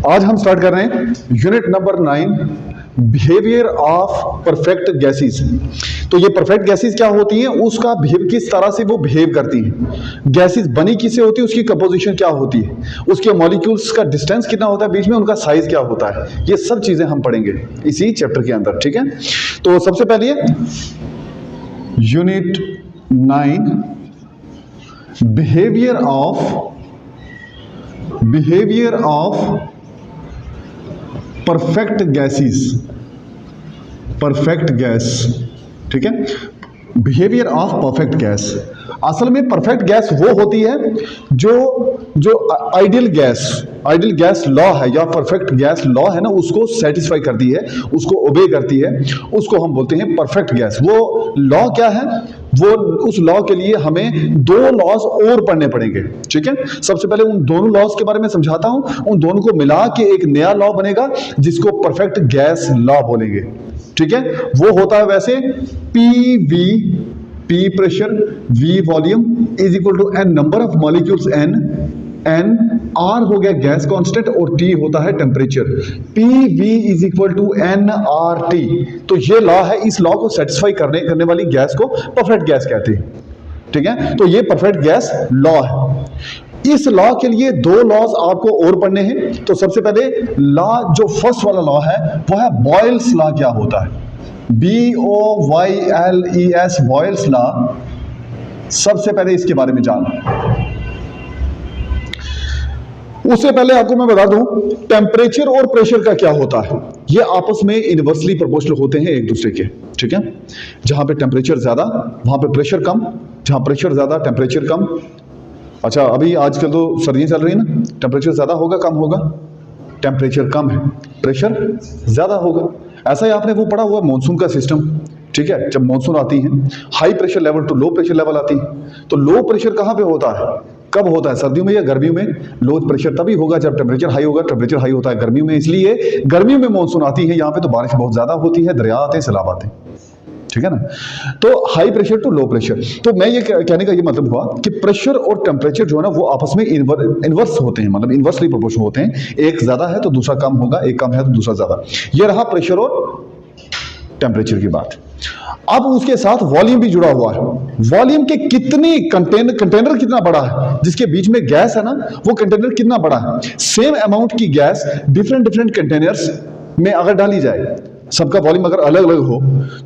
आज हम स्टार्ट कर रहे हैं unit number 9, behaviour of perfect gases. तो ये परफेक्ट गैसेस क्या होती हैं, उसका बिहेव किस तरह से वो बिहेव करती हैं। गैसेस बनी किससे होती है, उसकी कंपोजिशन क्या होती है, उसके मॉलिक्यूल्स का डिस्टेंस कितना होता है बीच में, उनका साइज क्या होता है, ये सब चीजें हम पढ़ेंगे इसी चैप्टर के अंदर। ठीक है, तो सबसे पहले unit 9, behaviour of perfect gases, perfect gas. ठीक है, बिहेवियर ऑफ परफेक्ट गैस। असल में परफेक्ट गैस वो होती है जो आइडियल गैस लॉ है या परफेक्ट गैस लॉ है ना, उसको सेटिस्फाई करती है, उसको ओबे करती है, उसको हम बोलते हैं परफेक्ट गैस। वो लॉ क्या है, वो उस लॉ के लिए हमें दो लॉज और पढ़ने पड़ेंगे। ठीक है, सबसे पहले उन दोनों लॉज के बारे में समझाता हूं, उन दोनों को मिला के एक नया लॉ बनेगा जिसको परफेक्ट गैस लॉ बोलेंगे। ठीक है, वो होता है वैसे P pressure, V volume is equal to N number of molecules N, R हो गया गैस कांस्टेंट और T होता है temperature. PV is equal to nRT। तो ये लॉ है, इस लॉ को सेटिस्फाई करने वाली गैस को परफेक्ट गैस कहते हैं। ठीक है, तो ये परफेक्ट गैस लॉ है। इस लॉ के लिए दो लॉज आपको और पढ़ने हैं। तो सबसे पहले लॉ, जो फर्स्ट वाला लॉ है वो है बॉयल्स लॉ। क्या होता है, BOYLES, बॉयल्स लॉ। सबसे पहले इसके बारे में जानना। उससे पहले आपको मैं बता दूं टेम्परेचर और प्रेशर का क्या होता है। ये आपस में इनवर्सली प्रोपोर्शनल होते हैं एक दूसरे के। ठीक है, जहां पे टेम्परेचर ज्यादा वहां पे प्रेशर कम, जहां प्रेशर ज्यादा टेम्परेचर कम। अच्छा, अभी आजकल तो सर्दियां चल रही है ना, टेम्परेचर ज्यादा होगा कम होगा, टेम्परेचर कम है प्रेशर ज्यादा होगा। ऐसा ही आपने वो पढ़ा हुआ मानसून का सिस्टम। ठीक है, जब मानसून आती है high pressure level to low pressure level आती है, तो लो प्रेशर कहां पे होता है, कब होता है, सर्दियों में या गर्मियों में। लो प्रेशर तभी होगा जब टेम्परेचर हाई होगा। टेम्परेचर हाई होता है गर्मियों में, इसलिए गर्मियों में मानसून आती है, यहाँ पे तो बारिश बहुत ज्यादा होती है, दरिया आते हैं, सैलाब आते हैं। ठीक है ना, तो high pressure to low pressure. तो मैं ये कहने का ये मतलब हुआ कि प्रेशर और टेम्परेचर जो है ना वो आपस में इनवर्स होते हैं, मतलब इनवर्सली प्रोपोर्शनल होते हैं। एक ज्यादा है तो दूसरा कम होगा, एक कम है तो दूसरा ज्यादा। ये रहा प्रेशर और टेम्परेचर की बात। अब उसके साथ वॉल्यूम भी जुड़ा हुआ है। वॉल्यूम के कितने कंटेनर कितना बड़ा है, जिसके बीच में गैस है ना, वो कंटेनर कितना बड़ा है। सेम अमाउंट की गैस डिफरेंट कंटेनर्स में अगर डाली जाए, सबका वॉल्यूम अगर अलग अलग हो,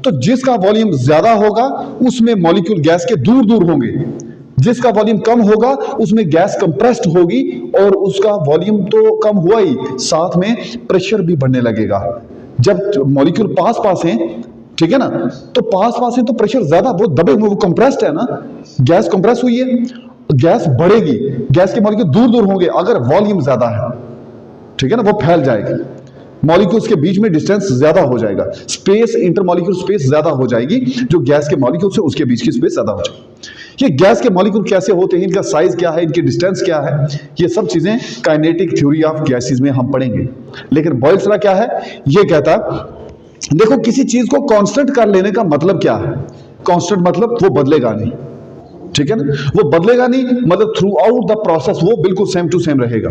तो जिसका वॉल्यूम ज्यादा होगा उसमें मॉलिक्यूल गैस के दूर दूर होंगे, जिसका वॉल्यूम कम होगा उसमें गैस कंप्रेस्ड होगी, और उसका वॉल्यूम तो कम हुआ ही, साथ में प्रेशर भी बढ़ने लगेगा। जब मॉलिक्यूल पास पास हैं, ठीक है ना, तो पास पास है तो प्रेशर ज्यादा, वो दबे हुए, वो कंप्रेस्ड है ना, गैस कंप्रेस हुई है, गैस बढ़ेगी, गैस के मॉलिक्यूल दूर दूर होंगे। अगर वॉल्यूम ज्यादा है, ठीक है ना, वो फैल जाएगी, मॉलिक्यूल्स के बीच में डिस्टेंस ज्यादा हो जाएगा, स्पेस, इंटरमॉलिक्यूल स्पेस ज्यादा हो जाएगी, जो गैस के मॉलिक्यूल से उसके बीच की स्पेस ज्यादा हो जाएगी। ये गैस के मॉलिक्यूल कैसे होते हैं, इनका साइज क्या है, इनकी डिस्टेंस क्या है, ये सब चीजें काइनेटिक थ्योरी ऑफ गैसेस में हम पढ़ेंगे। लेकिन बॉयल्स लॉ क्या है, ये कहता, देखो किसी चीज को कांस्टेंट कर लेने का मतलब क्या है। कांस्टेंट मतलब वो बदलेगा नहीं, ठीक है ना, वो बदलेगा नहीं, मतलब थ्रू आउट द प्रोसेस वो बिल्कुल सेम टू सेम रहेगा।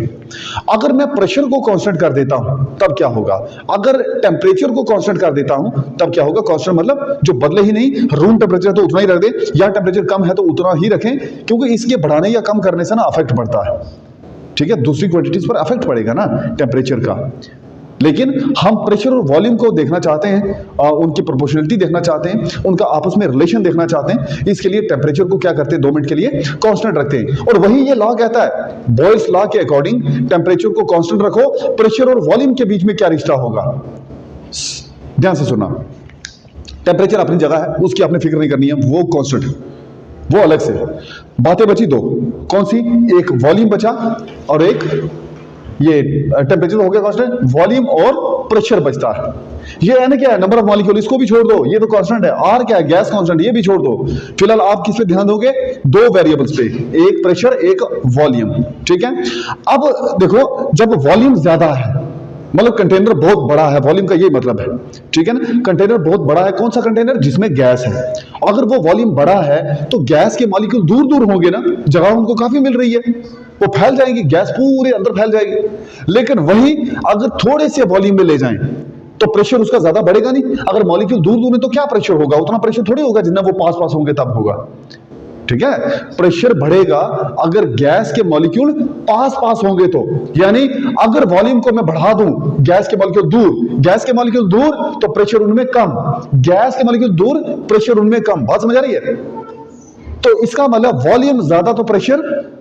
अगर मैं प्रेशर को कांस्टेंट कर देता हूं तब क्या होगा, अगर टेम्परेचर को कांस्टेंट कर देता हूं तब क्या होगा। कांस्टेंट मतलब जो बदले ही नहीं, रूम टेम्परेचर तो उतना ही रख दे, या टेम्परेचर कम है तो उतना ही रखें, क्योंकि इसके बढ़ाने या कम करने से ना अफेक्ट पड़ता है। ठीक है, दूसरी क्वांटिटीज पर अफेक्ट पड़ेगा ना टेम्परेचर का। लेकिन हम प्रेशर और वॉल्यूम को देखना चाहते हैं, उनकी प्रोपोर्शनलिटी देखना चाहते हैं, उनका आपस में रिलेशन देखना चाहते हैं। इसके लिए टेम्परेचर को क्या करते हैं, 2 मिनट के लिए कांस्टेंट रखते हैं। और वही ये लॉ कहता है, बॉयल्स लॉ के अकॉर्डिंग टेम्परेचर को कांस्टेंट रखो, प्रेशर और वॉल्यूम के बीच में क्या रिश्ता होगा, ध्यान से सुनना। टेम्परेचर अपनी जगह है, उसकी आपने फिक्र नहीं करनी है, वो कांस्टेंट है, वो अलग से। बातें बची दो, कौन सी, एक वॉल्यूम बचा और एक ये टेम्परेचर हो गया कांस्टेंट, वॉल्यूम और प्रेशर बचता है। ये है ना क्या है, नंबर ऑफ मॉलिक्यूल, इसको भी छोड़ दो, ये तो कांस्टेंट है। आर क्या है, गैस कांस्टेंट, ये भी छोड़ दो। फिलहाल आप किस पे ध्यान दोगे, 2 वेरिएबल्स पे, एक प्रेशर एक वॉल्यूम। ठीक है, अब देखो जब वॉल्यूम ज्यादा है, मतलब कंटेनर बहुत बड़ा है, वॉल्यूम का यही मतलब है। ठीक है ना, कंटेनर बहुत बड़ा है, कौन सा कंटेनर, जिसमें गैस है। अगर वो वॉल्यूम बड़ा है तो गैस के मॉलिक्यूल दूर दूर होंगे ना, जगह उनको काफी मिल रही है। वो फैल जाएंगी, गैस पूरे अंदर फैल जाएगी। लेकिन वही अगर थोड़े से वॉल्यूम में ले जाएं तो प्रेशर उसका ज्यादा बढ़ेगा नहीं। अगर मॉलिक्यूल दूर दूर है तो क्या प्रेशर होगा, उतना प्रेशर थोड़ी होगा जितना वो पास पास होंगे तब होगा। ठीक है, प्रेशर बढ़ेगा अगर गैस के मॉलिक्यूल पास पास होंगे तो, यानी अगर वॉल्यूम को मैं बढ़ा दूं, गैस के मॉलिक्यूल दूर तो प्रेशर उनमें कम, गैस के मॉलिक्यूल दूर प्रेशर उनमें कम। बात समझ आ रही है? तो इसका मतलब वॉल्यूम ज्यादा तो प्रेशर,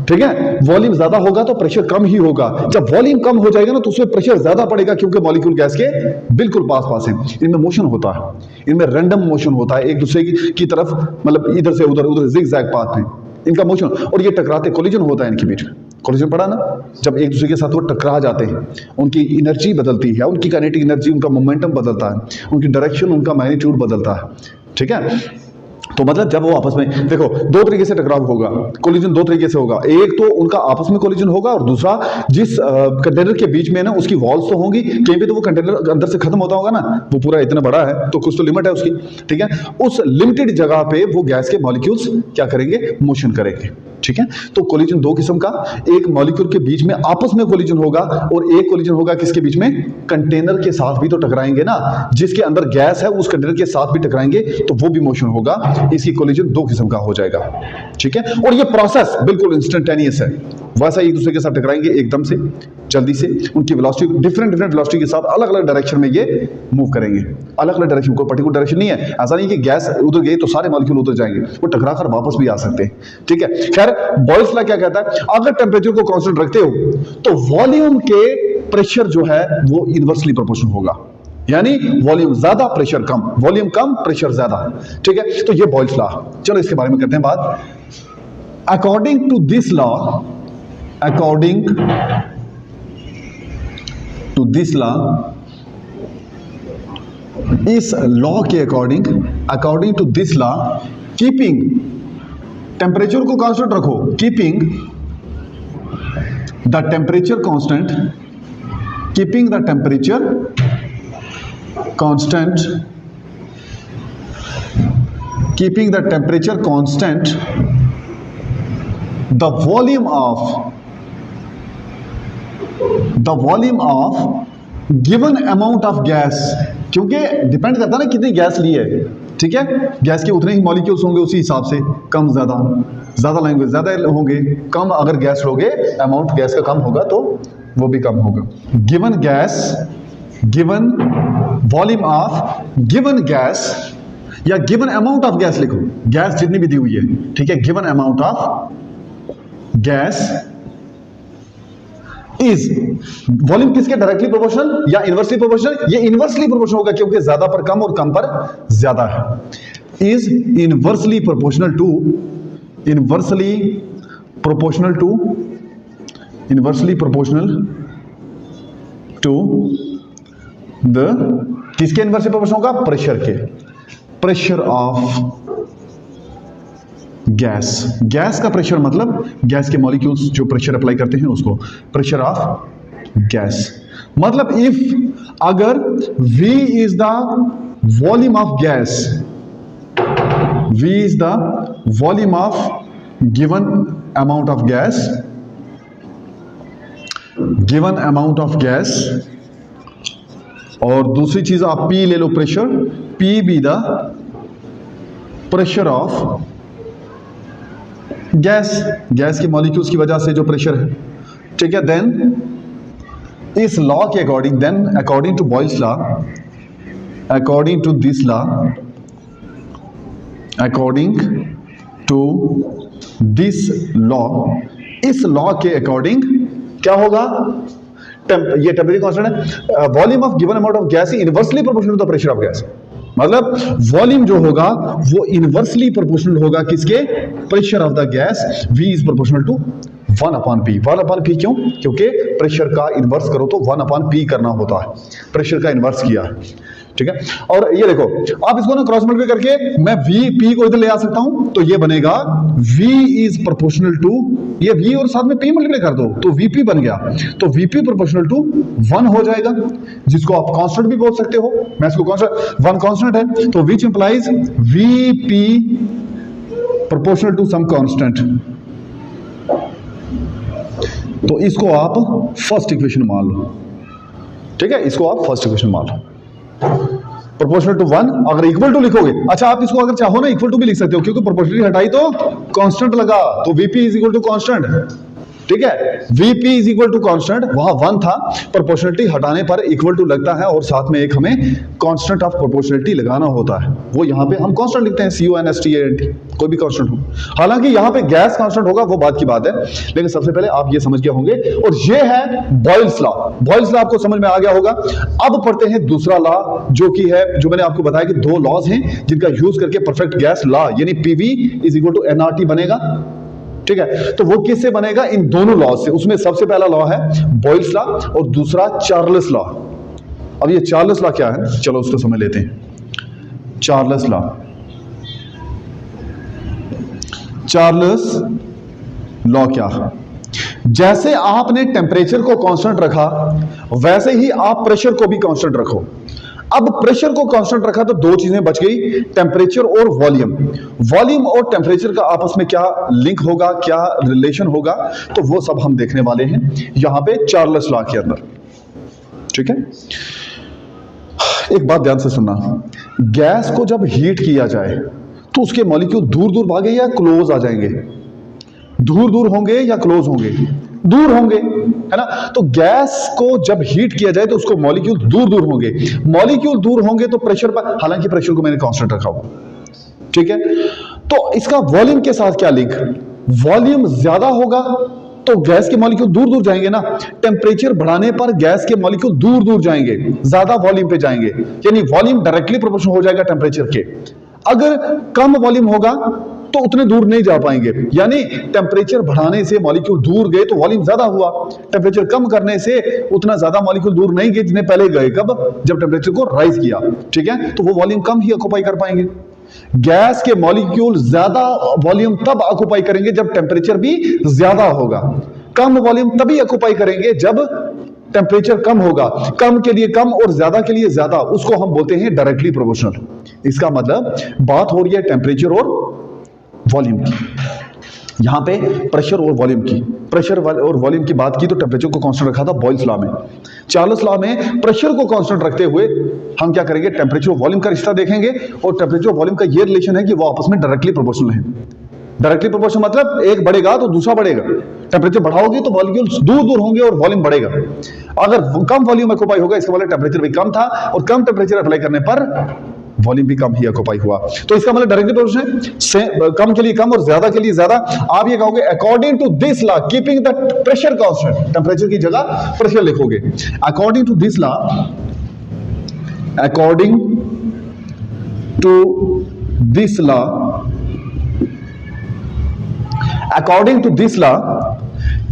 ठीक है, वॉल्यूम ज्यादा होगा तो प्रेशर कम ही होगा। जब वॉल्यूम कम हो जाएगा ना तो उसमें प्रेशर ज्यादा पड़ेगा, क्योंकि मॉलिक्यूल गैस के बिल्कुल पास पास है। इनमें मोशन होता है, इनमें रैंडम मोशन होता है एक दूसरे की तरफ, मतलब इधर से उधर, उधर जिगजैग पाथ में इनका मोशन, और ये टकराते, कोलिजन होता है इनके बीच में। कोलिजन पड़ा ना, जब एक दूसरे के साथ वो टकरा जाते हैं, उनकी एनर्जी बदलती है, उनकी काइनेटिक एनर्जी, उनका मोमेंटम बदलता है, उनकी डायरेक्शन, उनका मैग्नीट्यूड बदलता है। ठीक है, तो मतलब जब वो आपस में, देखो दो तरीके से टकराव होगा, कोलिजन दो तरीके से होगा। एक तो उनका आपस में कोलिजन होगा, और दूसरा जिस कंटेनर के बीच में ना उसकी वॉल्स तो होंगी, कहीं पे तो वो कंटेनर अंदर से खत्म होता होगा ना, वो पूरा इतना बड़ा है तो कुछ तो लिमिट है उसकी। ठीक है, उस लिमिटेड जगह पे वो गैस के मॉलिक्यूल्स क्या करेंगे, मोशन करेंगे। ठीक है, तो कोलिजन दो किस्म का, एक मॉलिक्यूल के बीच में आपस में कोलिजन होगा, और एक कोलिजन होगा किसके बीच में, कंटेनर के साथ भी तो टकराएंगे ना, जिसके अंदर गैस है उस कंटेनर के साथ भी टकराएंगे तो वो भी मोशन होगा। इसकी कोलिजन दो किस्म का हो जाएगा। ठीक है, और ये प्रोसेस बिल्कुल इंस्टेंटेनियस है, वैसा एक दूसरे के साथ टकराएंगे एकदम से, जल्दी से, उनकी वेलोसिटी डिफरेंट वेलोसिटी के साथ अलग अलग डायरेक्शन में ये मूव करेंगे, अलग अलग डायरेक्शन, कोई पर्टिकुलर डायरेक्शन नहीं है। ऐसा नहीं कि गैस उधर गई तो सारे मॉलिक्यूल उधर जाएंगे, वो टकरा कर वापस भी आ सकते हैं। ठीक है, खैर बॉयल्स लॉ क्या कहता है, अगर टेम्परेचर को कांस्टेंट रखते हो तो वॉल्यूम के प्रेशर जो है वो इनवर्सली प्रोपोर्शनल होगा, यानी वॉल्यूम ज्यादा प्रेशर कम, वॉल्यूम कम प्रेशर ज्यादा। ठीक है, तो ये बॉयल्स लॉ। चलो इसके बारे में करते हैं बात। According to this law, according to this law, इस लॉ के according, according to this law, keeping, temperature को कांस्टेंट रखो, keeping the temperature constant, keeping the temperature constant, keeping the temperature constant, the volume of given amount of gas, क्योंकि depend करता है ना कितनी gas ली है। ठीक है, गैस के उतने ही मॉलिक्यूल्स होंगे, उसी हिसाब से कम ज्यादा, ज्यादा लैंग्वेज ज्यादा होंगे, कम अगर गैस लोगे, अमाउंट गैस का कम होगा तो वो भी कम होगा। Given gas, given volume of given gas, या गिवन अमाउंट ऑफ गैस लिखो, गैस जितनी भी दी हुई है। ठीक है, given amount of gas is, volume किसके डायरेक्टली प्रोपोर्शनल या इनवर्सली प्रोपोर्शनल, ये इनवर्सली प्रोपोर्शनल होगा क्योंकि ज्यादा पर कम और कम पर ज्यादा है। Is inversely proportional to, inversely proportional to, inversely proportional to the, किसके इनवर्सली प्रोपोर्शनल होगा, प्रेशर के, प्रेशर ऑफ गैस। गैस का प्रेशर मतलब गैस के मॉलिक्यूल्स जो प्रेशर अप्लाई करते हैं उसको, प्रेशर ऑफ गैस। मतलब इफ, अगर V is the volume of gas, V is the volume of given amount of gas, given amount of gas, और दूसरी चीज आप P ले लो, pressure, P be the pressure of gas, gas के molecules की वजह से जो प्रेशर है। ठीक है, देन इस लॉ के according, then according to Boyle's law, according to this law, according to this law, इस लॉ के अकॉर्डिंग क्या होगा, ये टेम्परेचर कांस्टेंट है, volume of given amount of gas inversely proportional to the pressure of gas. मतलब volume जो होगा वो इनवर्सली प्रोपोर्शनल होगा किसके, pressure of the gas, V is proportional to 1/P। 1/P क्यों, क्योंकि प्रेशर का इन्वर्स करो तो 1/P करना होता है, प्रेशर का इन्वर्स किया। ठीक है, और ये देखो आप इसको ना क्रॉस मल्टीप्लाई करके मैं P को इधर ले आ सकता हूं, तो ये बनेगा V इज प्रोपोर्शनल टू, ये V और साथ में P मल्टीप्लाई कर दो तो VP बन गया, तो VP प्रोपोर्शनल टू 1 हो जाएगा, जिसको आप कांस्टेंट भी बोल सकते हो। मैं इसको कांस्टेंट, 1 कांस्टेंट है तो which implies VP proportional to some constant, तो इसको आप फर्स्ट इक्वेशन मान लो, ठीक है, इसको आप फर्स्ट इक्वेशन मान लो। प्रोपोर्शनल टू 1 अगर इक्वल टू लिखोगे, अच्छा आप इसको अगर चाहो ना इक्वल टू भी लिख सकते हो, क्योंकि प्रोपोर्शनलिटी हटाई तो कांस्टेंट लगा, तो VP is equal to constant, ठीक है, VP is equal to constant, वहां 1 था, प्रोपोर्शनलिटी हटाने पर इक्वल टू लगता है और साथ में एक हमें कांस्टेंट ऑफ प्रोपोर्शनलिटी लगाना होता है, वो यहां पे हम कांस्टेंट लिखते हैं, CONSTANT, कोई भी कांस्टेंट हो। हालांकि यहां पे गैस कांस्टेंट होगा वो बात की बात है, लेकिन सबसे पहले आप ये समझ गए होंगे, और ये है बॉयल्स लॉ। बॉयल्स लॉ आपको समझ में आ गया होगा। अब पढ़ते हैं दूसरा लॉ, जो कि है, जो मैंने आपको बताया कि दो लॉज हैं जिनका यूज करके परफेक्ट गैस लॉ यानी PV is equal to nRT बनेगा, ठीक है। तो वो किससे बनेगा? इन दोनों लॉ से। उसमें सबसे पहला लॉ है बॉयल्स लॉ और दूसरा चार्ल्स लॉ। अब ये चार्ल्स लॉ क्या है, चलो उसको समझ लेते हैं। चार्ल्स लॉ, चार्ल्स लॉ क्या है? जैसे आपने टेम्परेचर को कांस्टेंट रखा, वैसे ही आप प्रेशर को भी कांस्टेंट रखो। अब प्रेशर को कांस्टेंट रखा तो दो चीजें बच गई, टेम्परेचर और वॉल्यूम। वॉल्यूम और टेम्परेचर का आपस में क्या लिंक होगा, क्या रिलेशन होगा, तो वो सब हम देखने वाले हैं यहां पे चार्ल्स लॉ के अंदर, ठीक है। एक बात ध्यान से सुनना, गैस को जब हीट किया जाए तो उसके मॉलिक्यूल दूर दूर भागे या क्लोज आ जाएंगे? दूर दूर होंगे या क्लोज होंगे? दूर होंगे, है ना। तो गैस को जब हीट किया जाए तो उसको मॉलिक्यूल दूर दूर होंगे। मॉलिक्यूल दूर होंगे तो प्रेशर पर, हालांकि प्रेशर को मैंने कांस्टेंट रखा हुआ, ठीक है। तो इसका वॉल्यूम के साथ क्या लिंक? वॉल्यूम ज्यादा होगा तो गैस के मॉलिक्यूल दूर दूर जाएंगे ना। टेम्परेचर बढ़ाने पर गैस के मॉलिक्यूल दूर दूर जाएंगे, ज्यादा वॉल्यूम पे जाएंगे, यानी वॉल्यूम डायरेक्टली प्रोपोर्शनल हो जाएगा टेम्परेचर के। अगर कम वॉल्यूम होगा तो उतने दूर नहीं जा पाएंगे, यानी टेम्परेचर बढ़ाने से मॉलिक्यूल दूर गए तो वॉल्यूम ज्यादा हुआ, टेम्परेचर कम करने से उतना ज्यादा मॉलिक्यूल दूर नहीं गए जितने पहले गए। कब? जब टेम्परेचर को राइज किया, ठीक है, तो वो वॉल्यूम कम ही ऑक्युपाई कर पाएंगे। गैस के मॉलिक्यूल ज्यादा वॉल्यूम तब ऑक्युपाई करेंगे जब टेम्परेचर भी ज्यादा होगा, कम वॉल्यूम तभी ऑक्युपाई करेंगे जब टेम्परेचर कम होगा। कम के लिए कम और ज्यादा के लिए ज्यादा, उसको हम बोलते हैं डायरेक्टली प्रोपोर्शनल। इसका मतलब बात हो रही है टेम्परेचर और वॉल्यूम की, यहां पे प्रेशर और वॉल्यूम की। प्रेशर और वॉल्यूम की बात की तो टेम्परेचर को कांस्टेंट रखा था बॉयल्स लॉ में। चार्ल्स लॉ में प्रेशर को कांस्टेंट रखते हुए हम क्या करेंगे, टेम्परेचर और वॉल्यूम का रिश्ता देखेंगे, और टेम्परेचर और वॉल्यूम का ये रिलेशन है कि वो आपस में डायरेक्टली प्रोपोर्शनल है। डायरेक्टली प्रोपोर्शनल मतलब एक बढ़ेगा तो दूसरा बढ़ेगा। टेम्परेचर बढ़ाओगे तो वॉल्यूम दूर दूर होंगे और वॉल्यूम बढ़ेगा। अगर कम वॉल्यूम ऑक्युपाई होगा, इसका मतलब टेम्परेचर भी कम था, और कम टेम्परेचर अप्लाई करने पर वॉल्यूम भी कम ही ऑक्युपाई हुआ। तो इसका मतलब डायरेक्टली प्रोपोर्शनल है, कम के लिए कम और ज्यादा के लिए ज्यादा। आप ये कहोगे according to this law keeping the pressure constant, temperature की जगह प्रेशर लिखोगे। According to this law, according to this law, according to this law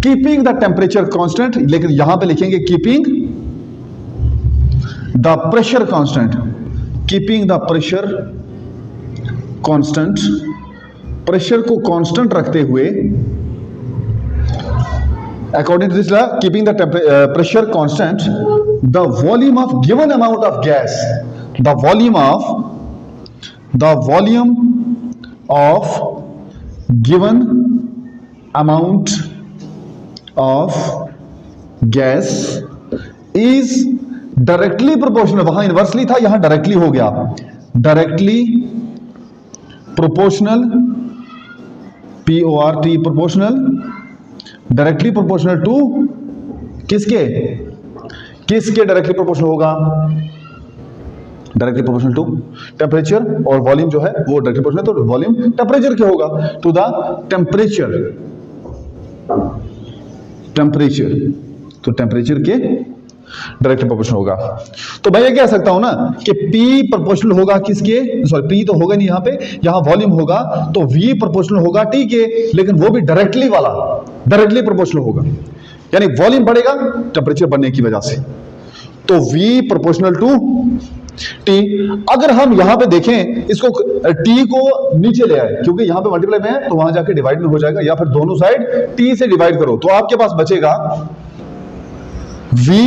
keeping the temperature constant, लेकिन यहां पे लिखेंगे keeping the pressure constant, keeping the pressure constant, pressure को constant रखते हुए, according to this law keeping the pressure constant, the volume of given amount of gas, the volume of given amount of gas is directly proportional. वहां inversely था, यहां directly हो गया, directly proportional, PORT proportional, directly proportional to किसके? किसके directly proportional होगा? Directly proportional to temperature, और volume जो है वो डायरेक्टली प्रोपोर्शनल, तो वॉल्यूम टेम्परेचर क्या होगा? टू द टेम्परेचर, टेम्परेचर, तो टेम्परेचर के डायरेक्टली प्रोपोर्शनल होगा। तो मैं ये कह सकता हूं ना कि P प्रोपोर्शनल होगा किसके? सॉरी, P तो होगा नहीं, यहां पे, यहां वॉल्यूम होगा तो V प्रोपोर्शनल होगा T के, लेकिन वो भी डायरेक्टली वाला, डायरेक्टली प्रोपोर्शनल होगा, यानी वॉल्यूम बढ़ेगा टेम्परेचर बढ़ने की वजह से, तो V प्रोपोर्शनल टू T। अगर हम यहां पे देखें, इसको T को नीचे ले आए, क्योंकि यहां पे मल्टीप्लाई में है तो वहां जाके डिवाइड में हो जाएगा, या फिर दोनों साइड T से डिवाइड करो तो आपके पास बचेगा V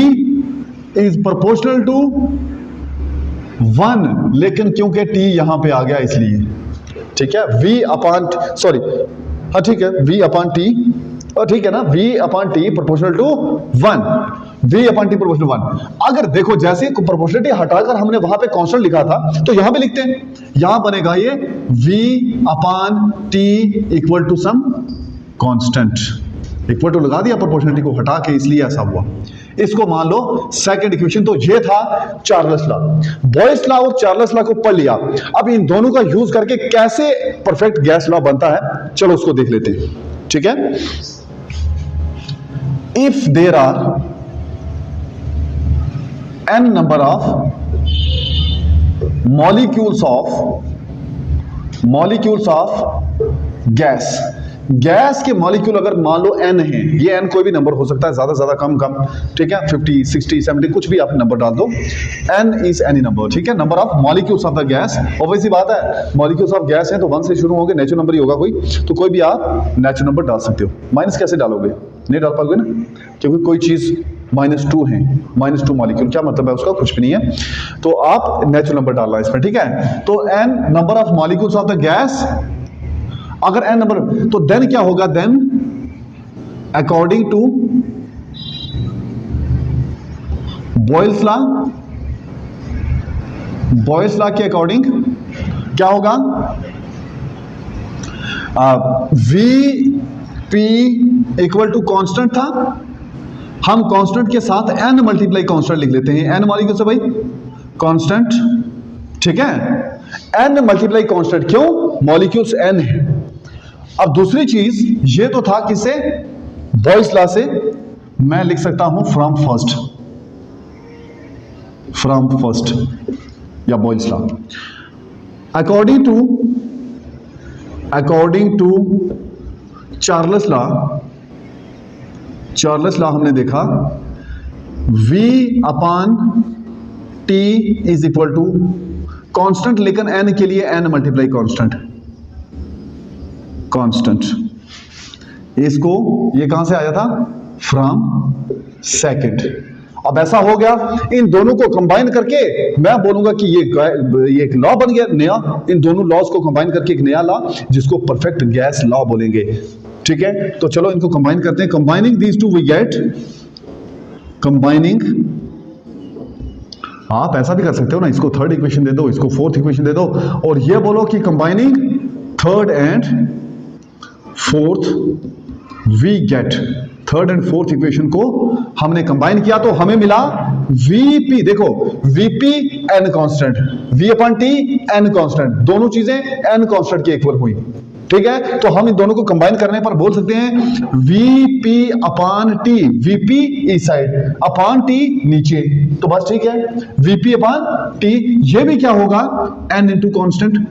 इज प्रोपोर्शनल टू 1, लेकिन क्योंकि T यहां पे आ गया इसलिए, ठीक है, V अपॉन, सॉरी, हाँ ठीक है, V अपॉन T और ठीक है ना, V upon T proportional to 1, V upon T proportional 1। अगर देखो जैसे प्रोपोर्शनलिटी हटाकर हमने वहां पे कांस्टेंट लिखा था, तो यहां पे लिखते हैं, यहां बनेगा ये V upon T equal to some constant, equal to लगा दिया प्रोपोर्शनलिटी को हटा के, इसलिए ऐसा हुआ। इसको मान लो सेकंड इक्वेशन। तो ये था चार्ल्स लॉ, बॉयस लॉ और चार्ल्स लॉ को पढ़ लिया। अब इन दोनों का यूज करके कैसे परफेक्ट गैस लॉ बनता है, चलो उसको देख लेते हैं, ठीक है। If there are n number of molecules of gas, gas के मॉलिक्यूल अगर मान लो n है, ये n कोई भी नंबर हो सकता है, ज्यादा ज्यादा कम कम, ठीक है, 50 60 70 कुछ भी आप नंबर डाल दो, n इज एनी नंबर, ठीक है। Number of molecules of the gas, obviously बात है मॉलिक्यूल्स ऑफ गैस है तो 1 से शुरू होंगे, नेचुरल नंबर ही होगा कोई, तो कोई भी आप नेचुरल नंबर डाल सकते हो। माइनस कैसे डालोगे, नहीं डाल पाओगे ना, क्योंकि कोई चीज -2 है, -2 मॉलिक्यूल, क्या मतलब है उसका, कुछ भी नहीं है, तो आप नेचुरल नंबर डालना इसमें, ठीक है। तो n number of molecules of the gas, अगर n नंबर, तो देन क्या होगा, then according to Boyle's law के अकॉर्डिंग क्या होगा, Vp इक्वल टू कांस्टेंट था, हम कांस्टेंट के साथ n मल्टीप्लाई कांस्टेंट लिख लेते हैं, n मॉलिक्यूल से भाई कांस्टेंट, ठीक है, n मल्टीप्लाई कांस्टेंट, क्यों, मॉलिक्यूल्स n है। अब दूसरी चीज ये तो था किससे, बॉयस लॉ से, मैं लिख सकता हूं फ्रॉम फर्स्ट या Boyle's law. According to Charles law हमने देखा V upon T is equal to constant, लेकिन n के लिए n मल्टीप्लाई कांस्टेंट, इसको ये कहां से आया था, फ्रॉम सेकंड। अब ऐसा हो गया, इन दोनों को कंबाइन करके मैं बोलूंगा कि ये एक लॉ बन गया नया, इन दोनों लॉज को कंबाइन करके एक नया लॉ, जिसको परफेक्ट गैस लॉ बोलेंगे, ठीक है। तो चलो इनको कंबाइन करते हैं, combining these two we get, combining, आप ऐसा भी कर सकते हो ना, इसको थर्ड इक्वेशन दे दो, इसको फोर्थ इक्वेशन दे दो, और ये बोलो कि combining third and fourth we get, third and fourth equation को हमने कंबाइन किया तो हमें मिला Vp, देखो Vp n constant, V upon T n constant, दोनों चीजें n कांस्टेंट के इक्वल हुई, ठीक है। तो हम इन दोनों को कंबाइन करने पर बोल सकते हैं Vp अपॉन टी, Vp इस साइड, अपॉन टी नीचे, तो बस ठीक है, Vp अपॉन टी, ये भी क्या होगा, n इंटू कांस्टेंट।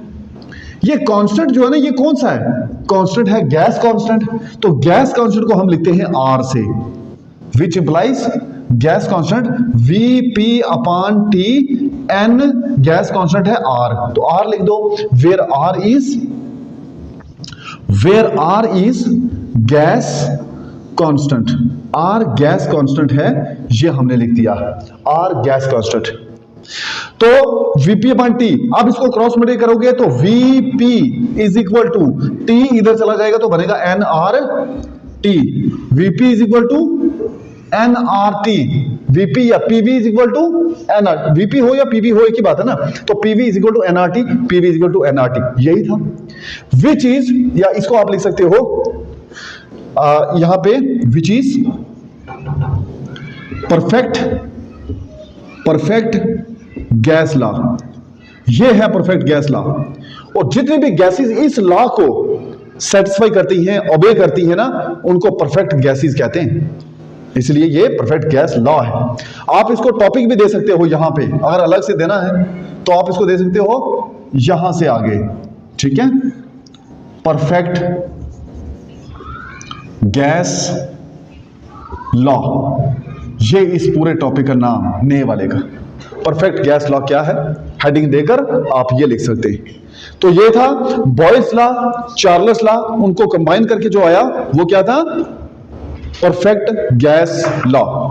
ये कांस्टेंट जो है ना, ये कौन सा है, कांस्टेंट है गैस कांस्टेंट, तो गैस कांस्टेंट को हम लिखते हैं R से, which implies gas constant Vp upon T, n gas constant है R, तो R लिख दो, where R is gas constant, R gas constant है, ये हमने लिख दिया, R गैस कांस्टेंट। तो Vp अपॉन टी, अब इसको क्रॉस मल्टीप्लाई करोगे तो Vp is equal to, T इधर चला जाएगा तो बनेगा nRT, Vp is equal to nRT, Vp या PV is equal to nR, Vp हो या PV हो एक ही बात है ना, तो PV is equal to nRT, PV is equal to nRT, यही था। विच इज, या इसको आप लिख सकते हो यहां पे, which is perfect gas law, ये है परफेक्ट गैस लॉ। और जितनी भी गैसेस इस लॉ को सेटिस्फाई करती हैं, ओबे करती हैं ना, उनको परफेक्ट गैसेस कहते हैं, इसलिए ये परफेक्ट गैस लॉ है। आप इसको टॉपिक भी दे सकते हो यहां पे, अगर अलग से देना है तो आप इसको दे सकते हो यहां से आगे, ठीक है, परफेक्ट गैस लॉ, ये इस पूरे टॉपिक का नाम, नए वाले का परफेक्ट गैस लॉ क्या है, हेडिंग देकर आप ये लिख सकते हैं। तो ये था बॉयस लॉ, चार्ल्स लॉ, उनको कंबाइन करके जो आया वो क्या था, परफेक्ट गैस लॉ।